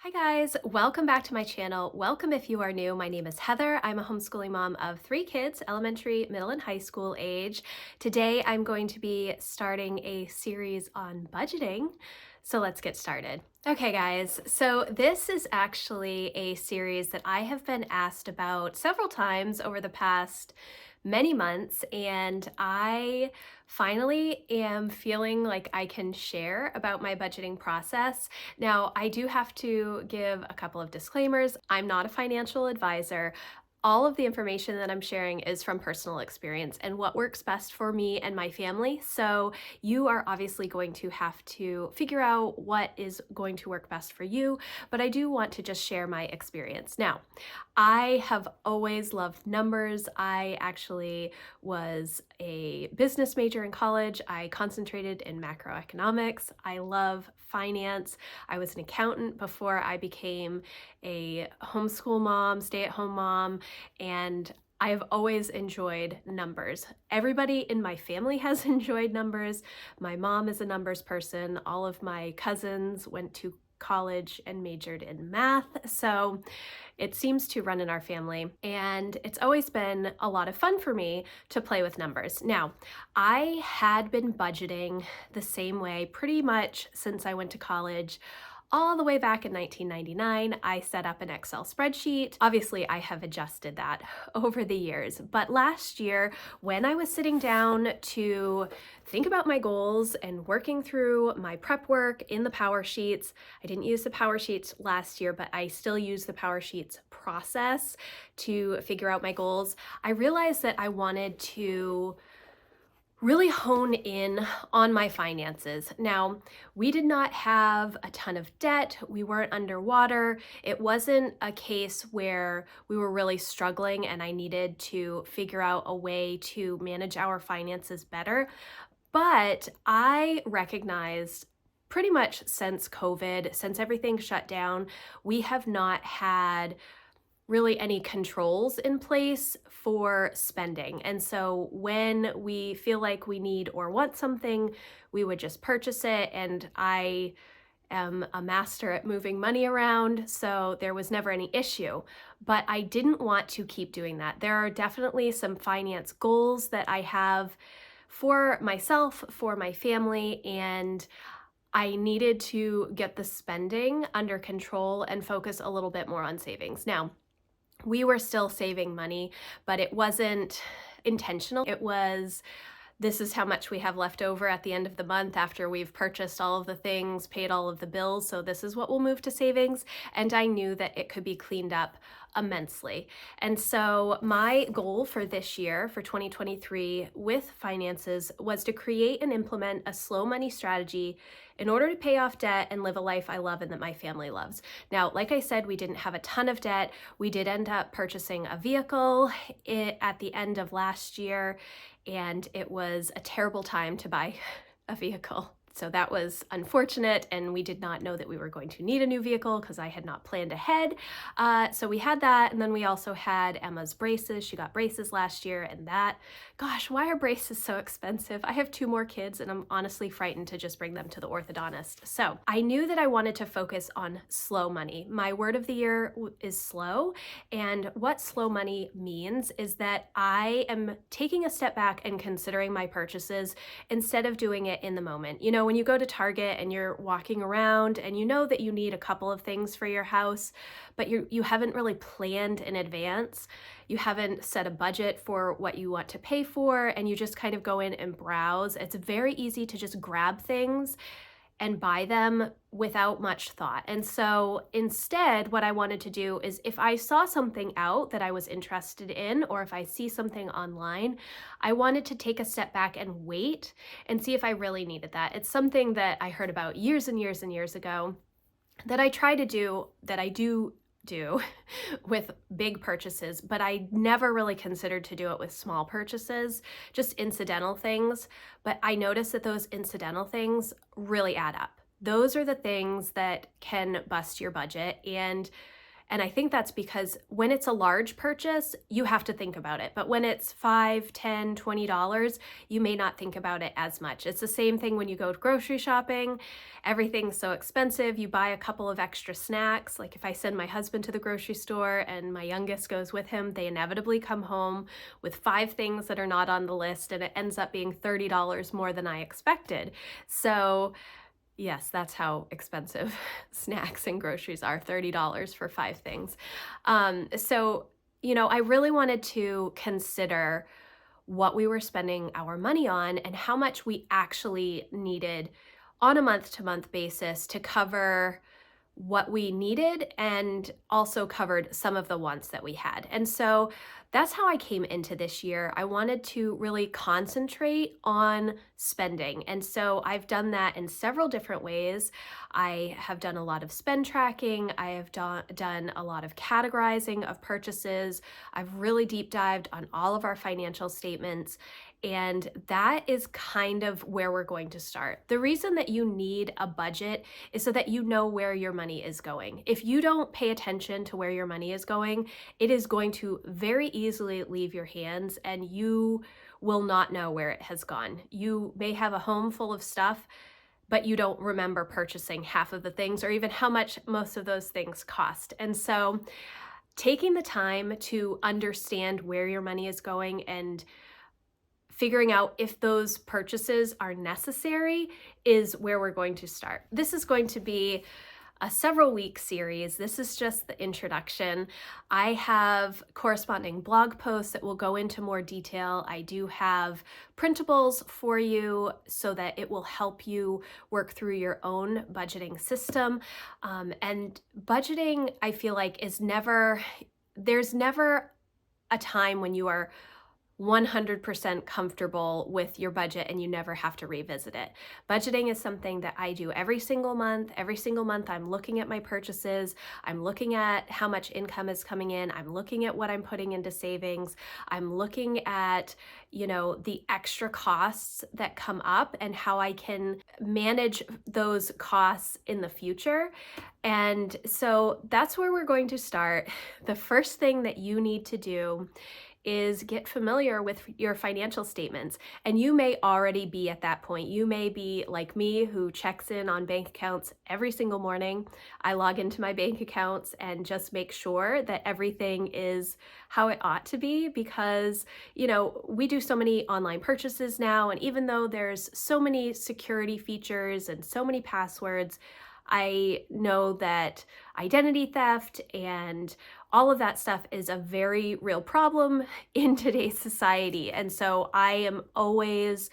Hi guys, welcome back to my channel. Welcome if you are new. My name is Heather. I'm a homeschooling mom of 3 kids, elementary, middle, and high school age. Today I'm going to be starting a series on budgeting. So let's get started. Okay guys, so this is actually a series that I have been asked about several times over the past many months, and I finally am feeling like I can share about my budgeting process. Now, I do have to give a couple of disclaimers. I'm not a financial advisor. All of the information that I'm sharing is from personal experience and what works best for me and my family. So you are obviously going to have to figure out what is going to work best for you, but I do want to just share my experience. Now, I have always loved numbers. I actually was a business major in college. I concentrated in macroeconomics. I love finance. I was an accountant before I became a homeschool mom, stay-at-home mom, and I've always enjoyed numbers. Everybody in my family has enjoyed numbers. My mom is a numbers person. All of my cousins went to college and majored in math. So it seems to run in our family, and it's always been a lot of fun for me to play with numbers. Now, I had been budgeting the same way pretty much since I went to college. All the way back in 1999, I set up an Excel spreadsheet. Obviously, I have adjusted that over the years, but last year, when I was sitting down to think about my goals and working through my prep work in the Power Sheets, I didn't use the Power Sheets last year, but I still use the Power Sheets process to figure out my goals. I realized that I wanted to really hone in on my finances. Now, we did not have a ton of debt. We weren't underwater. It wasn't a case where we were really struggling and I needed to figure out a way to manage our finances better. But I recognized pretty much since COVID, since everything shut down, we have not had really any controls in place for spending. And so when we feel like we need or want something, we would just purchase it. And I am a master at moving money around, so there was never any issue. But I didn't want to keep doing that. There are definitely some finance goals that I have for myself, for my family, and I needed to get the spending under control and focus a little bit more on savings. Now, we were still saving money, but it wasn't intentional. It was, this is how much we have left over at the end of the month after we've purchased all of the things, paid all of the bills, so this is what we'll move to savings. And I knew that it could be cleaned up immensely. And so my goal for this year, for 2023, with finances was to create and implement a slow money strategy in order to pay off debt and live a life I love and that my family loves. Now, like I said, we didn't have a ton of debt. We did end up purchasing a vehicle at the end of last year, and it was a terrible time to buy a vehicle. So that was unfortunate, and we did not know that we were going to need a new vehicle because I had not planned ahead. So we had that, and then we also had Emma's braces. She got braces last year, and that, gosh, why are braces so expensive? I have 2 more kids, and I'm honestly frightened to just bring them to the orthodontist. So I knew that I wanted to focus on slow money. My word of the year is slow, and what slow money means is that I am taking a step back and considering my purchases instead of doing it in the moment. You know, when you go to Target and you're walking around and you know that you need a couple of things for your house, but you haven't really planned in advance, you haven't set a budget for what you want to pay for, and you just kind of go in and browse. It's very easy to just grab things and buy them without much thought. And so instead, what I wanted to do is if I saw something out that I was interested in, or if I see something online, I wanted to take a step back and wait and see if I really needed that. It's something that I heard about years and years and years ago that I try to do, that I do with big purchases, but I never really considered to do it with small purchases, just incidental things. But I noticed that those incidental things really add up. Those are the things that can bust your budget. And And I think that's because when it's a large purchase, you have to think about it. But when it's $5, $10, $20, you may not think about it as much. It's the same thing when you go grocery shopping. Everything's so expensive. You buy a couple of extra snacks. Like if I send my husband to the grocery store and my youngest goes with him, they inevitably come home with 5 things that are not on the list, and it ends up being $30 more than I expected. So yes, that's how expensive snacks and groceries are, $30 for 5 things. I really wanted to consider what we were spending our money on and how much we actually needed on a month-to-month basis to cover what we needed and also covered some of the wants that we had. And so that's how I came into this year. I wanted to really concentrate on spending. And so I've done that in several different ways. I have done a lot of spend tracking. I have done a lot of categorizing of purchases. I've really deep dived on all of our financial statements. And that is kind of where we're going to start. The reason that you need a budget is so that you know where your money is going. If you don't pay attention to where your money is going, it is going to very easily leave your hands and you will not know where it has gone. You may have a home full of stuff, but you don't remember purchasing half of the things or even how much most of those things cost. And so taking the time to understand where your money is going and figuring out if those purchases are necessary is where we're going to start. This is going to be a several week series. This is just the introduction. I have corresponding blog posts that will go into more detail. I do have printables for you so that it will help you work through your own budgeting system. And budgeting, I feel like, there's never a time when you are 100% comfortable with your budget and you never have to revisit it. Budgeting is something that I do every single month. Every single month I'm looking at my purchases. I'm looking at how much income is coming in. I'm looking at what I'm putting into savings. I'm looking at, the extra costs that come up and how I can manage those costs in the future. And so that's where we're going to start. The first thing that you need to do is get familiar with your financial statements. And you may already be at that point. You may be like me, who checks in on bank accounts every single morning. I log into my bank accounts and just make sure that everything is how it ought to be because, we do so many online purchases now. And even though there's so many security features and so many passwords, I know that identity theft and all of that stuff is a very real problem in today's society. And so I am always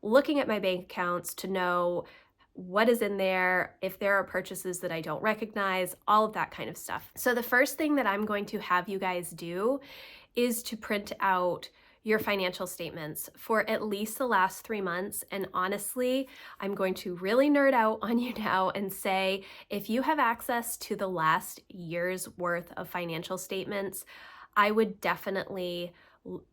looking at my bank accounts to know what is in there, if there are purchases that I don't recognize, all of that kind of stuff. So the first thing that I'm going to have you guys do is to print out your financial statements for at least the last 3 months. And honestly, I'm going to really nerd out on you now and say, if you have access to the last year's worth of financial statements, I would definitely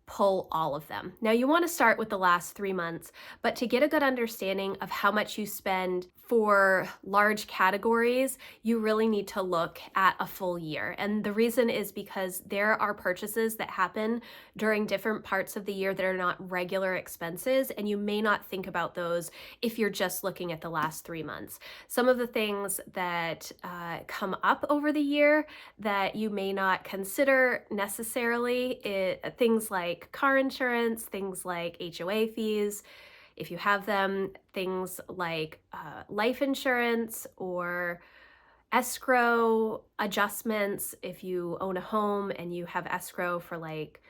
pull all of them. Now you want to start with the last 3 months, but to get a good understanding of how much you spend for large categories, you really need to look at a full year. And the reason is because there are purchases that happen during different parts of the year that are not regular expenses, and you may not think about those if you're just looking at the last 3 months. Some of the things that come up over the year that you may not consider necessarily, things like car insurance, things like HOA fees, if you have them, things like life insurance or escrow adjustments. If you own a home and you have escrow for like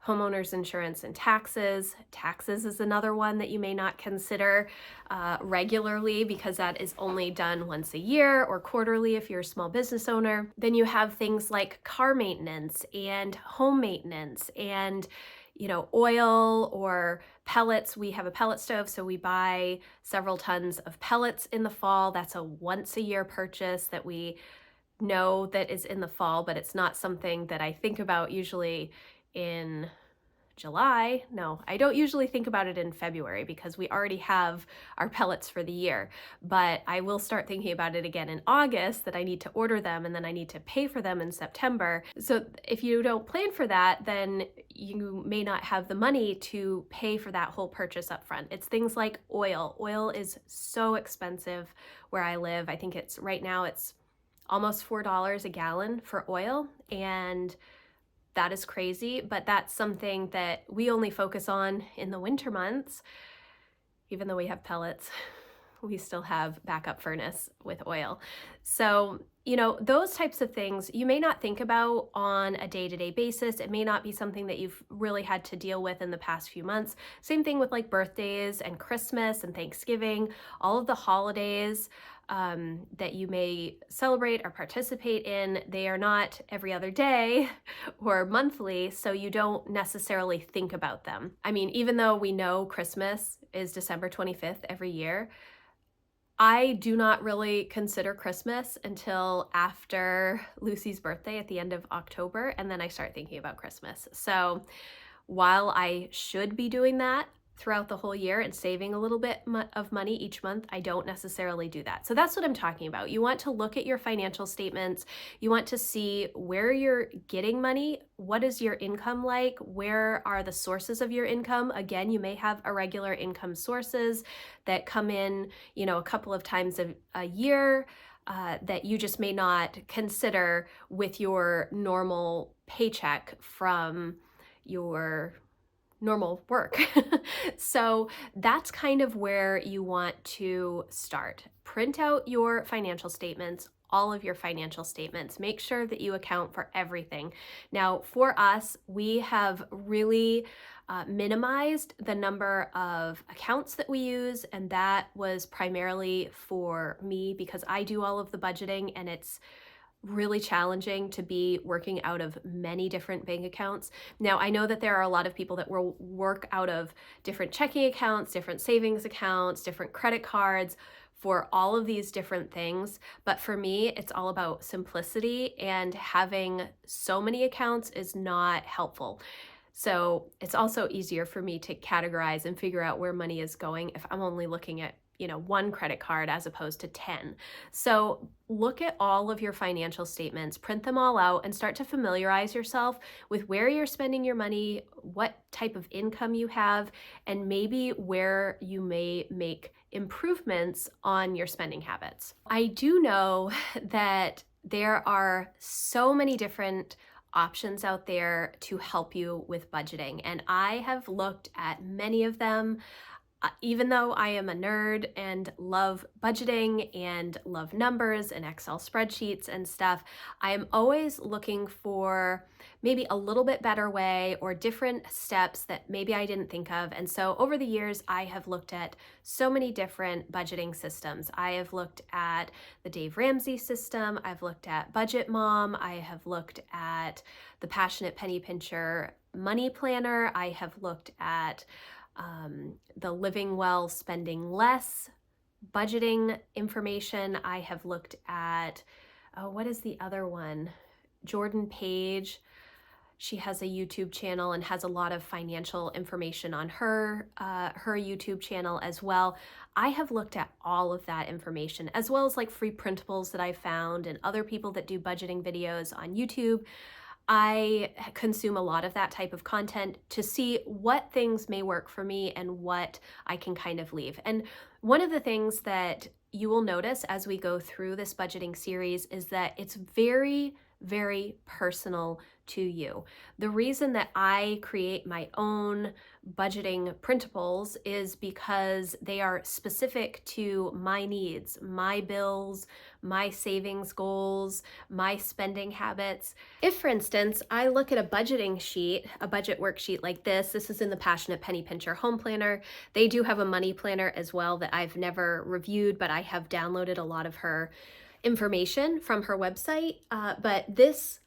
homeowners insurance and taxes. Taxes is another one that you may not consider regularly because that is only done once a year or quarterly if you're a small business owner. Then you have things like car maintenance and home maintenance and oil or pellets. We have a pellet stove, so we buy several tons of pellets in the fall. That's a once a year purchase that we know that is in the fall, but it's not something that I think about usually in July. No, I don't usually think about it in February because we already have our pellets for the year, but I will start thinking about it again in August, that I need to order them and then I need to pay for them in September. So if you don't plan for that, then you may not have the money to pay for that whole purchase up front. It's things like oil. Oil is so expensive where I live. I think right now it's almost $4 a gallon for oil, and that is crazy, but that's something that we only focus on in the winter months. Even though we have pellets, we still have backup furnace with oil. So, those types of things you may not think about on a day-to-day basis. It may not be something that you've really had to deal with in the past few months. Same thing with like birthdays and Christmas and Thanksgiving, all of the holidays that you may celebrate or participate in. They are not every other day or monthly, so you don't necessarily think about them. I mean, even though we know Christmas is December 25th every year, I do not really consider Christmas until after Lucy's birthday at the end of October, and then I start thinking about Christmas. So while I should be doing that throughout the whole year and saving a little bit of money each month, I don't necessarily do that. So that's what I'm talking about. You want to look at your financial statements. You want to see where you're getting money. What is your income like? Where are the sources of your income? Again, you may have irregular income sources that come in, a couple of times a year that you just may not consider with your normal paycheck from your normal work. So that's kind of where you want to start. Print out your financial statements, all of your financial statements. Make sure that you account for everything. Now, for us, we have really minimized the number of accounts that we use, and that was primarily for me because I do all of the budgeting, and it's really challenging to be working out of many different bank accounts. Now, I know that there are a lot of people that will work out of different checking accounts, different savings accounts, different credit cards for all of these different things. But for me, it's all about simplicity, and having so many accounts is not helpful. So it's also easier for me to categorize and figure out where money is going if I'm only looking at one credit card as opposed to 10. So look at all of your financial statements, print them all out, and start to familiarize yourself with where you're spending your money, what type of income you have, and maybe where you may make improvements on your spending habits. I do know that there are so many different options out there to help you with budgeting, and I have looked at many of them. Even though I am a nerd and love budgeting and love numbers and Excel spreadsheets and stuff, I am always looking for maybe a little bit better way or different steps that maybe I didn't think of. And so over the years, I have looked at so many different budgeting systems. I have looked at the Dave Ramsey system. I've looked at Budget Mom. I have looked at the Passionate Penny Pincher Money Planner. I have looked at the Living Well, Spending Less budgeting information. I have looked at, what is the other one? Jordan Page. She has a YouTube channel and has a lot of financial information on her YouTube channel as well. I have looked at all of that information, as well as like free printables that I found and other people that do budgeting videos on YouTube. I consume a lot of that type of content to see what things may work for me and what I can kind of leave. And one of the things that you will notice as we go through this budgeting series is that it's very, very personal to you. The reason that I create my own budgeting printables is because they are specific to my needs, my bills, my savings goals, my spending habits. If, for instance, I look at a budgeting sheet, a budget worksheet like this is in the Passionate Penny Pincher Home Planner. They do have a money planner as well that I've never reviewed, but I have downloaded a lot of her information from her website. But this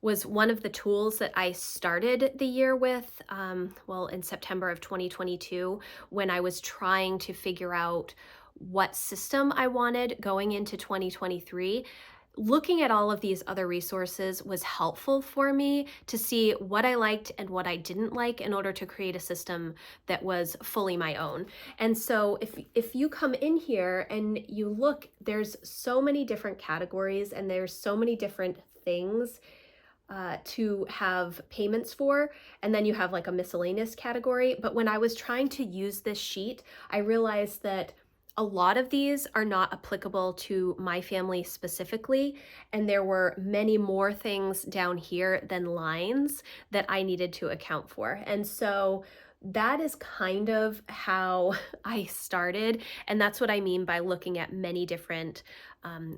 was one of the tools that I started the year with, in September of 2022, when I was trying to figure out what system I wanted going into 2023. looking at all of these other resources was helpful for me to see what I liked and what I didn't like in order to create a system that was fully my own. And so if you come in here and you look, there's so many different categories and there's so many different things to have payments for, and then you have like a miscellaneous category. But when I was trying to use this sheet, I realized that a lot of these are not applicable to my family specifically, and there were many more things down here than lines that I needed to account for. And so that is kind of how I started, and that's what I mean by looking at many different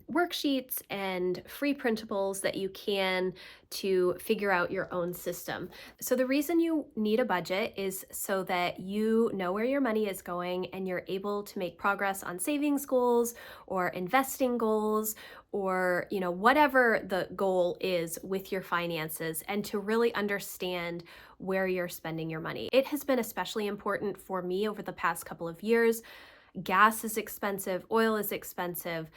worksheets and free printables that you can to figure out your own system. So the reason you need a budget is so that you know where your money is going and you're able to make progress on savings goals or investing goals, or whatever the goal is with your finances, and to really understand where you're spending your money. It has been especially important for me over the past couple of years. Gas is expensive, oil is expensive,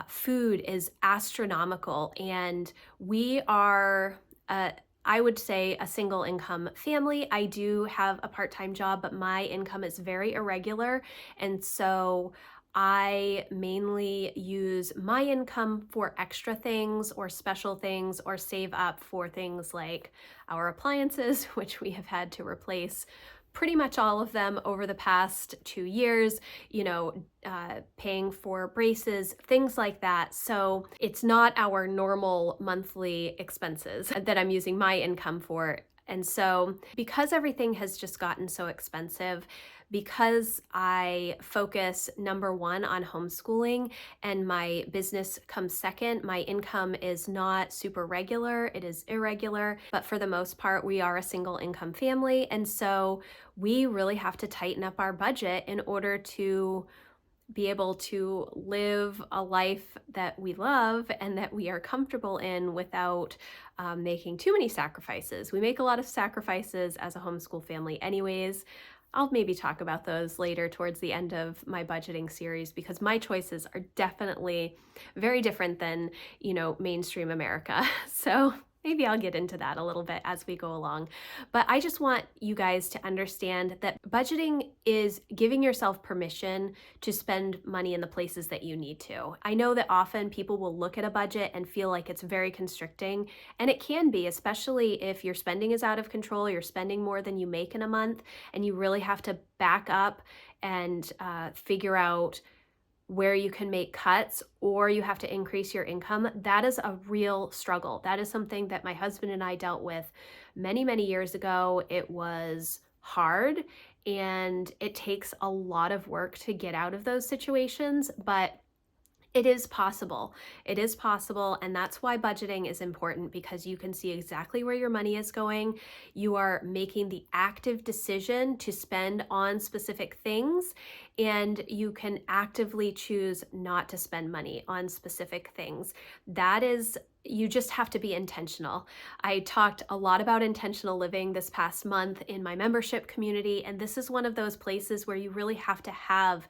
food is astronomical, and we are, I would say, a single income family. I do have a part-time job, but my income is very irregular, and so I mainly use my income for extra things or special things, or save up for things like our appliances, which we have had to replace pretty much all of them over the past 2 years, paying for braces, things like that. So it's not our normal monthly expenses that I'm using my income for. And so because everything has just gotten so expensive, because I focus number one on homeschooling and my business comes second, my income is not super regular, it is irregular, but for the most part, we are a single income family. And so we really have to tighten up our budget in order to be able to live a life that we love and that we are comfortable in without making too many sacrifices. We make a lot of sacrifices as a homeschool family anyways. I'll maybe talk about those later towards the end of my budgeting series, because my choices are definitely very different than, mainstream America. So maybe I'll get into that a little bit as we go along. But I just want you guys to understand that budgeting is giving yourself permission to spend money in the places that you need to. I know that often people will look at a budget and feel like it's very constricting, and it can be, especially if your spending is out of control, you're spending more than you make in a month, and you really have to back up and figure out where you can make cuts, or you have to increase your income. That is a real struggle. That is something that my husband and I dealt with many, many years ago. It was hard and it takes a lot of work to get out of those situations, but it is possible. It is possible, and that's why budgeting is important, because you can see exactly where your money is going. You are making the active decision to spend on specific things, and you can actively choose not to spend money on specific things. You just have to be intentional. I talked a lot about intentional living this past month in my membership community, and this is one of those places where you really have to have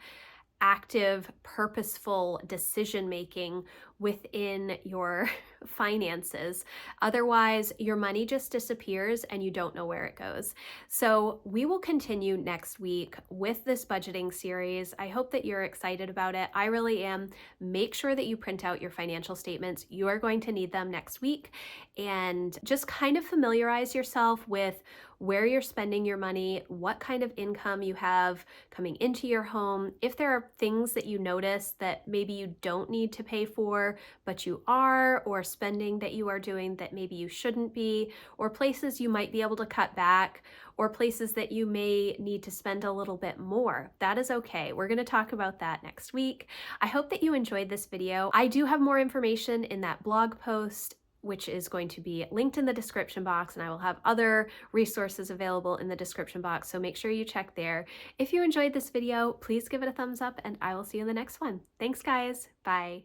active, purposeful decision making within your finances. Otherwise, your money just disappears and you don't know where it goes. So we will continue next week with this budgeting series. I hope that you're excited about it. I really am. Make sure that you print out your financial statements. You are going to need them next week, and just kind of familiarize yourself with where you're spending your money, what kind of income you have coming into your home. If there are things that you notice that maybe you don't need to pay for, but you are, or spending that you are doing that maybe you shouldn't be, or places you might be able to cut back, or places that you may need to spend a little bit more, that is okay. We're going to talk about that next week. I hope that you enjoyed this video. I do have more information in that blog post, which is going to be linked in the description box, and I will have other resources available in the description box, so make sure you check there. If you enjoyed this video, please give it a thumbs up, and I will see you in the next one. Thanks, guys. Bye.